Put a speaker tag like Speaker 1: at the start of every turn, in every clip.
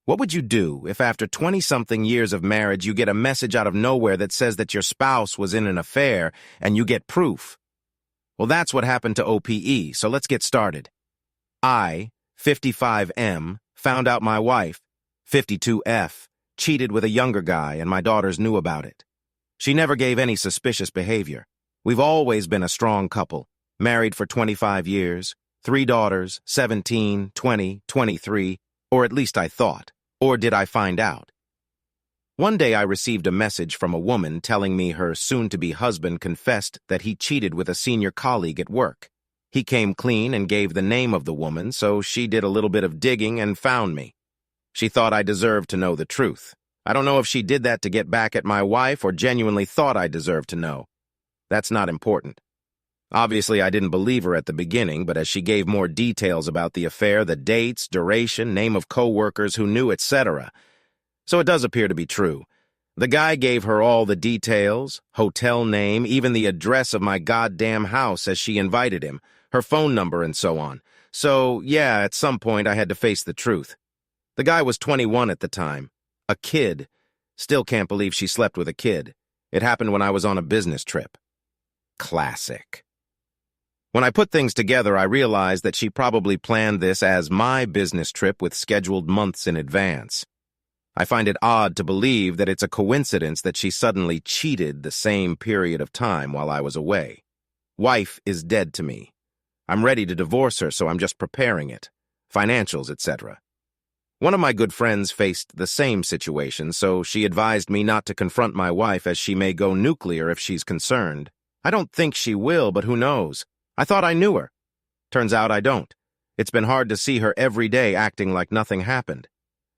Speaker 1: What would you do if after 20-something years of marriage you get a message out of nowhere that says that your spouse was in an affair and you get proof? Well, that's what happened to OPE, so let's get started. I, 55M, found out my wife, 52F, cheated with a younger guy and my daughters knew about it. She never gave any suspicious behavior. We've always been a strong couple, married for 25 years, 3 daughters, 17, 20, 23, or at least I thought. Or did I find out? One day I received a message from a woman telling me her soon-to-be husband confessed that he cheated with a senior colleague at work. He came clean and gave the name of the woman, so she did a little bit of digging and found me. She thought I deserved to know the truth. I don't know if she did that to get back at my wife or genuinely thought I deserved to know. That's not important. Obviously, I didn't believe her at the beginning, but as she gave more details about the affair, the dates, duration, name of co-workers who knew, etc. So it does appear to be true. The guy gave her all the details, hotel name, even the address of my goddamn house as she invited him, her phone number and so on. So, yeah, at some point I had to face the truth. The guy was 21 at the time. A kid. Still can't believe she slept with a kid. It happened when I was on a business trip. Classic. When I put things together, I realized that she probably planned this as my business trip with scheduled months in advance. I find it odd to believe that it's a coincidence that she suddenly cheated the same period of time while I was away. Wife is dead to me. I'm ready to divorce her, so I'm just preparing it. Financials, etc. One of my good friends faced the same situation, so she advised me not to confront my wife as she may go nuclear if she's concerned. I don't think she will, but who knows? I thought I knew her. Turns out I don't. It's been hard to see her every day acting like nothing happened.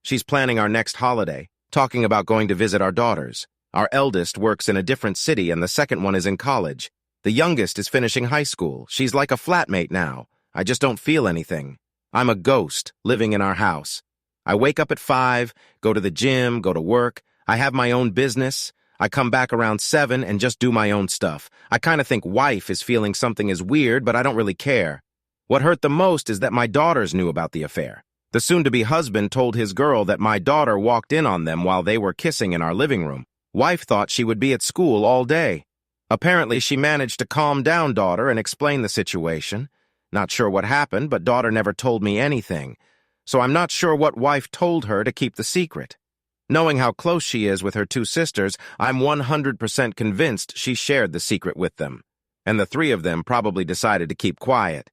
Speaker 1: She's planning our next holiday, talking about going to visit our daughters. Our eldest works in a different city and the second one is in college. The youngest is finishing high school. She's like a flatmate now. I just don't feel anything. I'm a ghost living in our house. I wake up at 5, go to the gym, go to work. I have my own business. I come back around 7 and just do my own stuff. I kind of think wife is feeling something is weird, but I don't really care. What hurt the most is that my daughters knew about the affair. The soon-to-be husband told his girl that my daughter walked in on them while they were kissing in our living room. Wife thought she would be at school all day. Apparently, she managed to calm down daughter and explain the situation. Not sure what happened, but daughter never told me anything. So I'm not sure what wife told her to keep the secret. Knowing how close she is with her 2 sisters, I'm 100% convinced she shared the secret with them. And the 3 of them probably decided to keep quiet.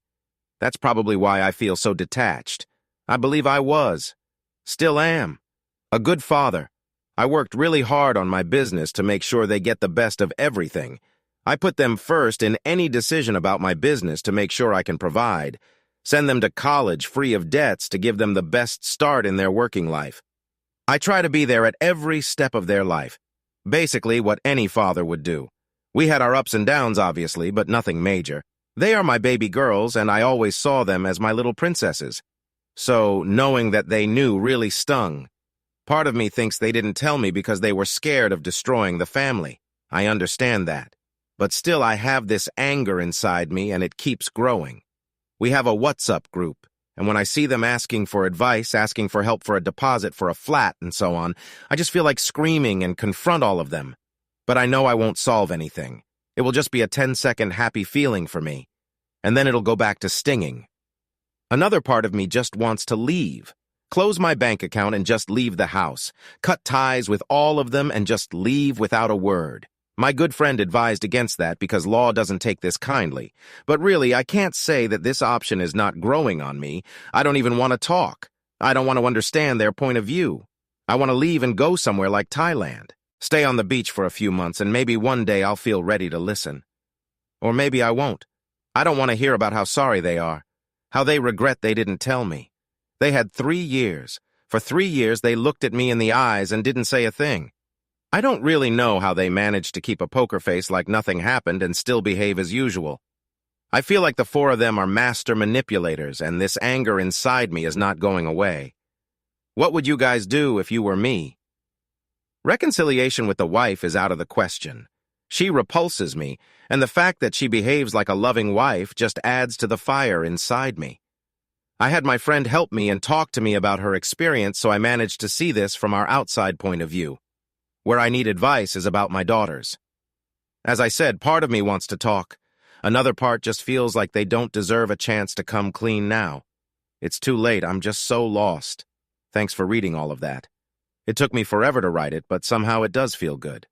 Speaker 1: That's probably why I feel so detached. I believe I was. Still am. A good father. I worked really hard on my business to make sure they get the best of everything. I put them first in any decision about my business to make sure I can provide. Send them to college free of debts to give them the best start in their working life. I try to be there at every step of their life. Basically what any father would do. We had our ups and downs, obviously, but nothing major. They are my baby girls, and I always saw them as my little princesses. So knowing that they knew really stung. Part of me thinks they didn't tell me because they were scared of destroying the family. I understand that. But still I have this anger inside me, and it keeps growing. We have a WhatsApp group. And when I see them asking for advice, asking for help for a deposit for a flat, and so on, I just feel like screaming and confront all of them. But I know I won't solve anything. It will just be a 10-second happy feeling for me. And then it'll go back to stinging. Another part of me just wants to leave. Close my bank account and just leave the house. Cut ties with all of them and just leave without a word. My good friend advised against that because law doesn't take this kindly. But really, I can't say that this option is not growing on me. I don't even want to talk. I don't want to understand their point of view. I want to leave and go somewhere like Thailand. Stay on the beach for a few months and maybe one day I'll feel ready to listen. Or maybe I won't. I don't want to hear about how sorry they are. How they regret they didn't tell me. They had 3 years. For 3 years, they looked at me in the eyes and didn't say a thing. I don't really know how they managed to keep a poker face like nothing happened and still behave as usual. I feel like the 4 of them are master manipulators, and this anger inside me is not going away. What would you guys do if you were me? Reconciliation with the wife is out of the question. She repulses me, and the fact that she behaves like a loving wife just adds to the fire inside me. I had my friend help me and talk to me about her experience, so I managed to see this from our outside point of view. Where I need advice is about my daughters. As I said, part of me wants to talk. Another part just feels like they don't deserve a chance to come clean now. It's too late, I'm just so lost. Thanks for reading all of that. It took me forever to write it, but somehow it does feel good.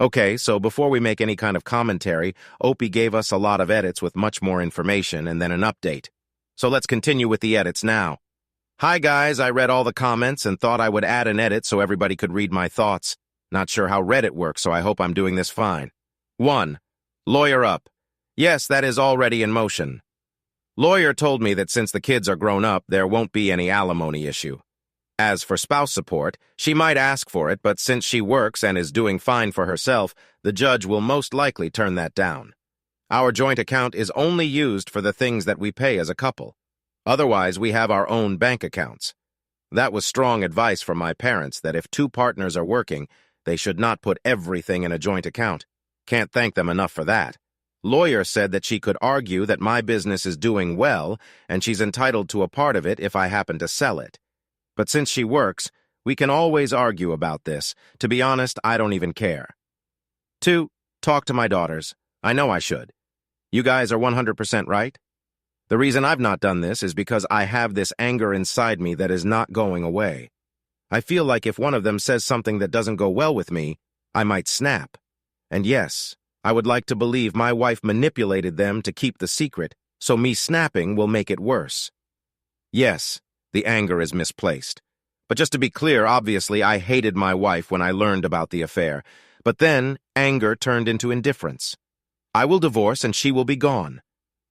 Speaker 1: Okay, so before we make any kind of commentary, Opie gave us a lot of edits with much more information and then an update. So let's continue with the edits now. Hi guys, I read all the comments and thought I would add an edit so everybody could read my thoughts. Not sure how Reddit works, so I hope I'm doing this fine. 1. Lawyer up. Yes, that is already in motion. Lawyer told me that since the kids are grown up, there won't be any alimony issue. As for spouse support, she might ask for it, but since she works and is doing fine for herself, the judge will most likely turn that down. Our joint account is only used for the things that we pay as a couple. Otherwise, we have our own bank accounts. That was strong advice from my parents that if two partners are working, they should not put everything in a joint account. Can't thank them enough for that. Lawyer said that she could argue that my business is doing well and she's entitled to a part of it if I happen to sell it. But since she works, we can always argue about this. To be honest, I don't even care. 2. Talk to my daughters. I know I should. You guys are 100% right. The reason I've not done this is because I have this anger inside me that is not going away. I feel like if one of them says something that doesn't go well with me, I might snap. And yes, I would like to believe my wife manipulated them to keep the secret, so me snapping will make it worse. Yes, the anger is misplaced. But just to be clear, obviously I hated my wife when I learned about the affair, but then anger turned into indifference. I will divorce and she will be gone.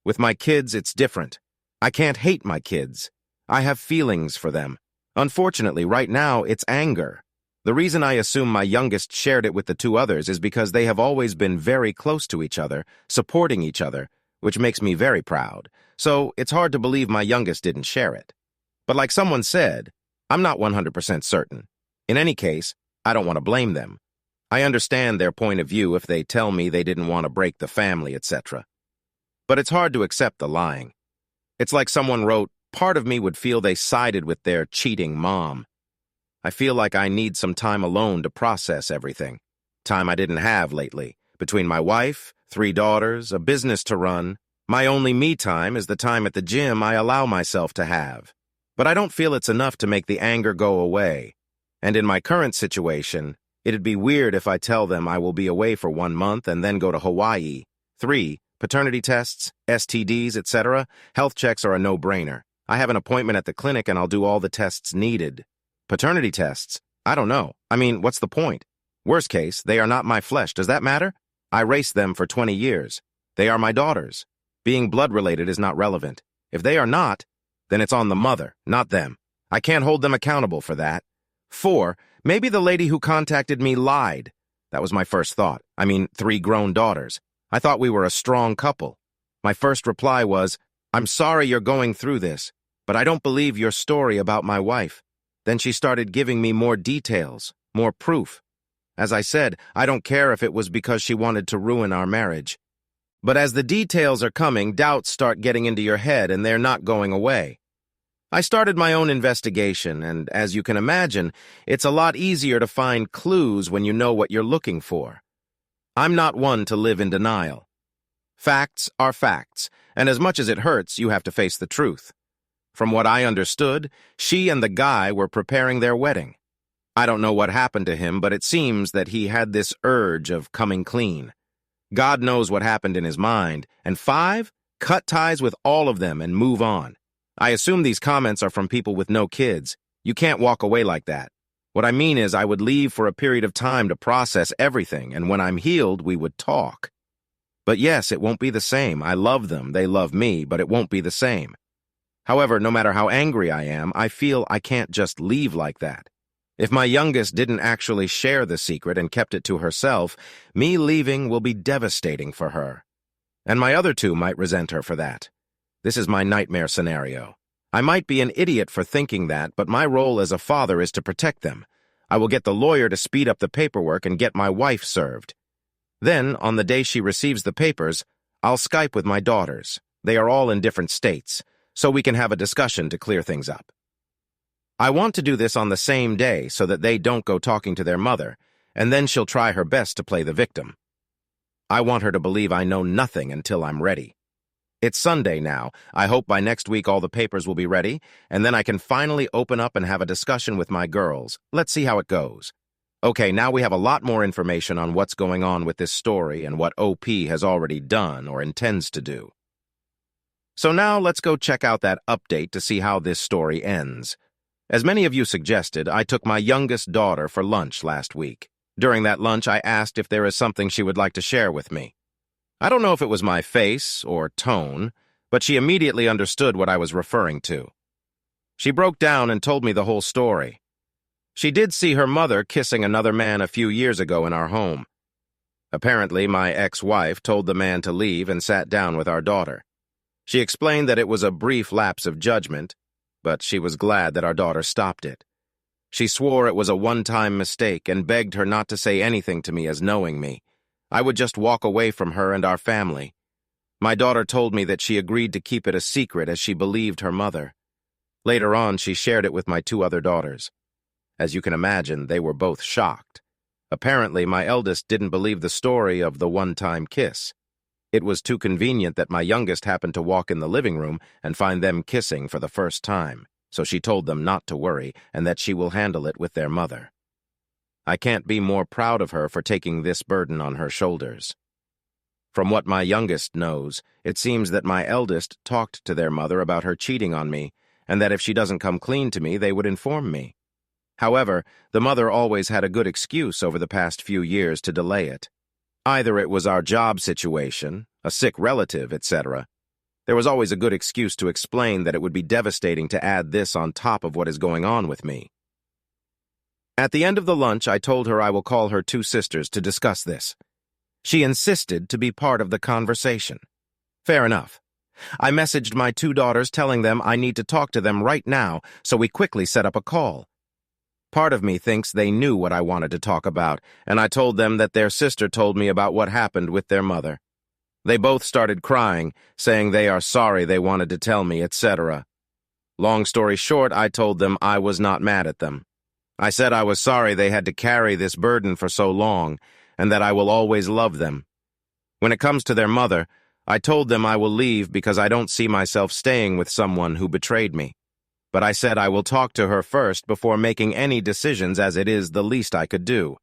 Speaker 1: With my kids, it's different. I can't hate my kids. I have feelings for them. Unfortunately, right now, it's anger. The reason I assume my youngest shared it with the two others is because they have always been very close to each other, supporting each other, which makes me very proud. So it's hard to believe my youngest didn't share it. But like someone said, I'm not 100% certain. In any case, I don't want to blame them. I understand their point of view if they tell me they didn't want to break the family, etc. But it's hard to accept the lying. It's like someone wrote, part of me would feel they sided with their cheating mom. I feel like I need some time alone to process everything. Time I didn't have lately. Between my wife, 3 daughters, a business to run, my only me time is the time at the gym I allow myself to have. But I don't feel it's enough to make the anger go away. And in my current situation, it'd be weird if I tell them I will be away for 1 month and then go to Hawaii. 3. Paternity tests, STDs, etc. Health checks are a no-brainer. I have an appointment at the clinic and I'll do all the tests needed. Paternity tests? I don't know. I mean, what's the point? Worst case, they are not my flesh. Does that matter? I raced them for 20 years. They are my daughters. Being blood-related is not relevant. If they are not, then it's on the mother, not them. I can't hold them accountable for that. 4. Maybe the lady who contacted me lied. That was my first thought. I mean, 3 grown daughters. I thought we were a strong couple. My first reply was, I'm sorry you're going through this, but I don't believe your story about my wife. Then she started giving me more details, more proof. As I said, I don't care if it was because she wanted to ruin our marriage. But as the details are coming, doubts start getting into your head and they're not going away. I started my own investigation, and as you can imagine, it's a lot easier to find clues when you know what you're looking for. I'm not one to live in denial. Facts are facts, and as much as it hurts, you have to face the truth. From what I understood, she and the guy were preparing their wedding. I don't know what happened to him, but it seems that he had this urge of coming clean. God knows what happened in his mind. And 5, cut ties with all of them and move on. I assume these comments are from people with no kids. You can't walk away like that. What I mean is I would leave for a period of time to process everything, and when I'm healed, we would talk. But yes, it won't be the same. I love them, they love me, but it won't be the same. However, no matter how angry I am, I feel I can't just leave like that. If my youngest didn't actually share the secret and kept it to herself, me leaving will be devastating for her. And my other 2 might resent her for that. This is my nightmare scenario. I might be an idiot for thinking that, but my role as a father is to protect them. I will get the lawyer to speed up the paperwork and get my wife served. Then, on the day she receives the papers, I'll Skype with my daughters. They are all in different states. so we can have a discussion to clear things up. I want to do this on the same day so that they don't go talking to their mother, and then she'll try her best to play the victim. I want her to believe I know nothing until I'm ready. It's Sunday now. I hope by next week all the papers will be ready, and then I can finally open up and have a discussion with my girls. Let's see how it goes. Okay, now we have a lot more information on what's going on with this story and what OP has already done or intends to do. So now let's go check out that update to see how this story ends. As many of you suggested, I took my youngest daughter for lunch last week. During that lunch, I asked if there is something she would like to share with me. I don't know if it was my face or tone, but she immediately understood what I was referring to. She broke down and told me the whole story. She did see her mother kissing another man a few years ago in our home. Apparently, my ex-wife told the man to leave and sat down with our daughter. She explained that it was a brief lapse of judgment, but she was glad that our daughter stopped it. She swore it was a one-time mistake and begged her not to say anything to me as knowing me. I would just walk away from her and our family. My daughter told me that she agreed to keep it a secret as she believed her mother. Later on, she shared it with my two other daughters. As you can imagine, they were both shocked. Apparently, my eldest didn't believe the story of the one-time kiss. It was too convenient that my youngest happened to walk in the living room and find them kissing for the first time, so she told them not to worry and that she will handle it with their mother. I can't be more proud of her for taking this burden on her shoulders. From what my youngest knows, it seems that my eldest talked to their mother about her cheating on me, and that if she doesn't come clean to me, they would inform me. However, the mother always had a good excuse over the past few years to delay it. Either it was our job situation, a sick relative, etc. There was always a good excuse to explain that it would be devastating to add this on top of what is going on with me. At the end of the lunch, I told her I will call her two sisters to discuss this. She insisted to be part of the conversation. Fair enough. I messaged my two daughters telling them I need to talk to them right now, so we quickly set up a call. Part of me thinks they knew what I wanted to talk about, and I told them that their sister told me about what happened with their mother. They both started crying, saying they are sorry they wanted to tell me, etc. Long story short, I told them I was not mad at them. I said I was sorry they had to carry this burden for so long, and that I will always love them. When it comes to their mother, I told them I will leave because I don't see myself staying with someone who betrayed me. But I said I will talk to her first before making any decisions, as it is the least I could do.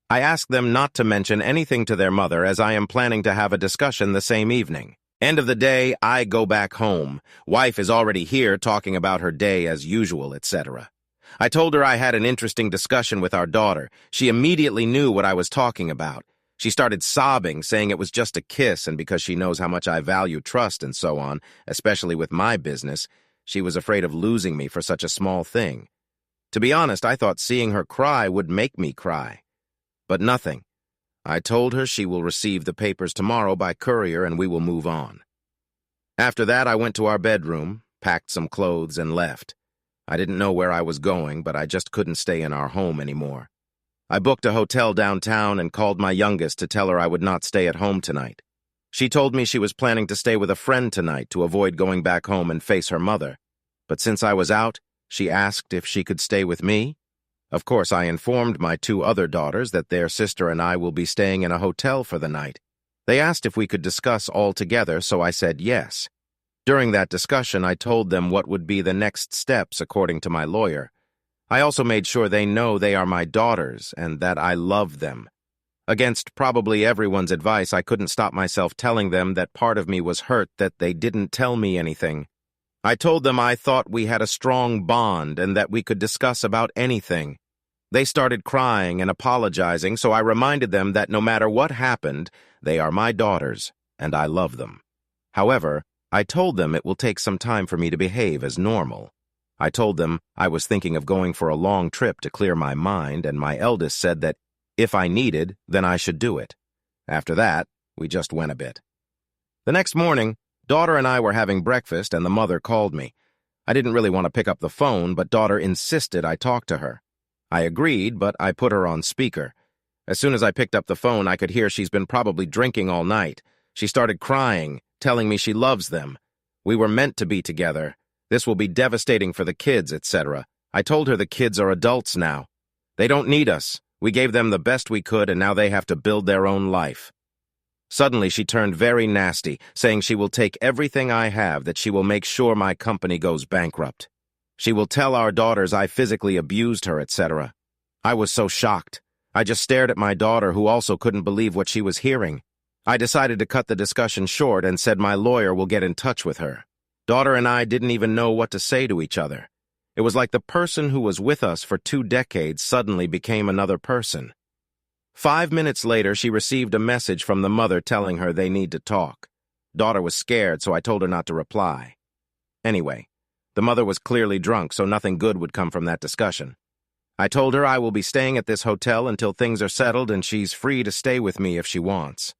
Speaker 1: I asked them not to mention anything to their mother, as I am planning to have a discussion the same evening. End of the day, I go back home. Wife is already here talking about her day as usual, etc. I told her I had an interesting discussion with our daughter. She immediately knew what I was talking about. She started sobbing, saying it was just a kiss, and because she knows how much I value trust and so on, especially with my business, she was afraid of losing me for such a small thing. To be honest, I thought seeing her cry would make me cry. But nothing. I told her she will receive the papers tomorrow by courier and we will move on. After that, I went to our bedroom, packed some clothes, and left. I didn't know where I was going, but I just couldn't stay in our home anymore. I booked a hotel downtown and called my youngest to tell her I would not stay at home tonight. She told me she was planning to stay with a friend tonight to avoid going back home and face her mother. But since I was out, she asked if she could stay with me. Of course, I informed my two other daughters that their sister and I will be staying in a hotel for the night. They asked if we could discuss all together, so I said yes. During that discussion, I told them what would be the next steps according to my lawyer. I also made sure they know they are my daughters and that I love them. Against probably everyone's advice, I couldn't stop myself telling them that part of me was hurt that they didn't tell me anything. I told them I thought we had a strong bond and that we could discuss about anything. They started crying and apologizing, so I reminded them that no matter what happened, they are my daughters, and I love them. However, I told them it will take some time for me to behave as normal. I told them I was thinking of going for a long trip to clear my mind, and my eldest said that if I needed, then I should do it. After that, we just went a bit. The next morning, daughter and I were having breakfast, and the mother called me. I didn't really want to pick up the phone, but daughter insisted I talk to her. I agreed, but I put her on speaker. As soon as I picked up the phone, I could hear she's been probably drinking all night. She started crying, telling me she loves them. We were meant to be together. This will be devastating for the kids, etc. I told her the kids are adults now. They don't need us. We gave them the best we could, and now they have to build their own life. Suddenly, she turned very nasty, saying she will take everything I have, that she will make sure my company goes bankrupt. She will tell our daughters I physically abused her, etc. I was so shocked. I just stared at my daughter, who also couldn't believe what she was hearing. I decided to cut the discussion short and said my lawyer will get in touch with her. Daughter and I didn't even know what to say to each other. It was like the person who was with us for 2 decades suddenly became another person. 5 minutes later, she received a message from the mother telling her they need to talk. Daughter was scared, so I told her not to reply. Anyway, the mother was clearly drunk, so nothing good would come from that discussion. I told her I will be staying at this hotel until things are settled, and she's free to stay with me if she wants.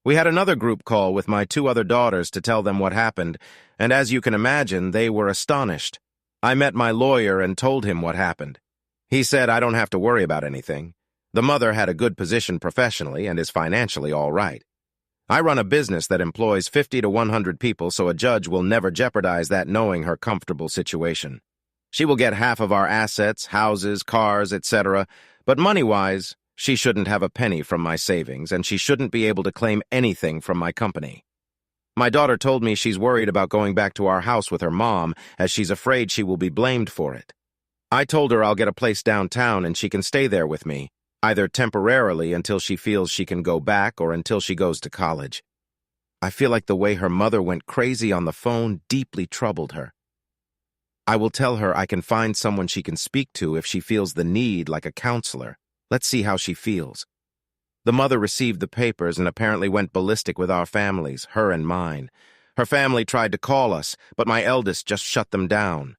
Speaker 1: We had another group call with my 2 other daughters to tell them what happened, and as you can imagine, they were astonished. I met my lawyer and told him what happened. He said I don't have to worry about anything. The mother had a good position professionally and is financially all right. I run a business that employs 50 to 100 people, so a judge will never jeopardize that, knowing her comfortable situation. She will get half of our assets, houses, cars, etc., but money-wise, she shouldn't have a penny from my savings, and she shouldn't be able to claim anything from my company. My daughter told me she's worried about going back to our house with her mom, as she's afraid she will be blamed for it. I told her I'll get a place downtown and she can stay there with me, either temporarily until she feels she can go back or until she goes to college. I feel like the way her mother went crazy on the phone deeply troubled her. I will tell her I can find someone she can speak to if she feels the need, like a counselor. Let's see how she feels. The mother received the papers and apparently went ballistic with our families, her and mine. Her family tried to call us, but my eldest just shut them down.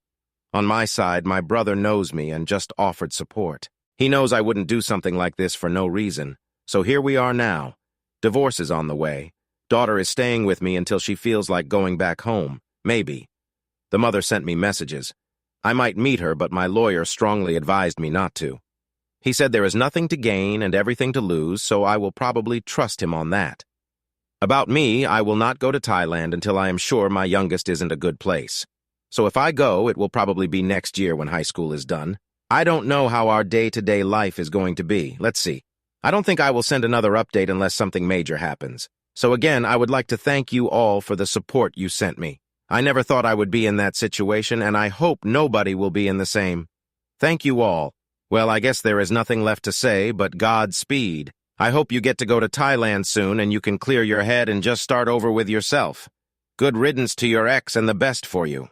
Speaker 1: On my side, my brother knows me and just offered support. He knows I wouldn't do something like this for no reason. So here we are now. Divorce is on the way. Daughter is staying with me until she feels like going back home. Maybe. The mother sent me messages. I might meet her, but my lawyer strongly advised me not to. He said there is nothing to gain and everything to lose, so I will probably trust him on that. About me, I will not go to Thailand until I am sure my youngest isn't a good place. So if I go, it will probably be next year when high school is done. I don't know how our day-to-day life is going to be. Let's see. I don't think I will send another update unless something major happens. So again, I would like to thank you all for the support you sent me. I never thought I would be in that situation, and I hope nobody will be in the same. Thank you all. Well, I guess there is nothing left to say but Godspeed. I hope you get to go to Thailand soon and you can clear your head and just start over with yourself. Good riddance to your ex and the best for you.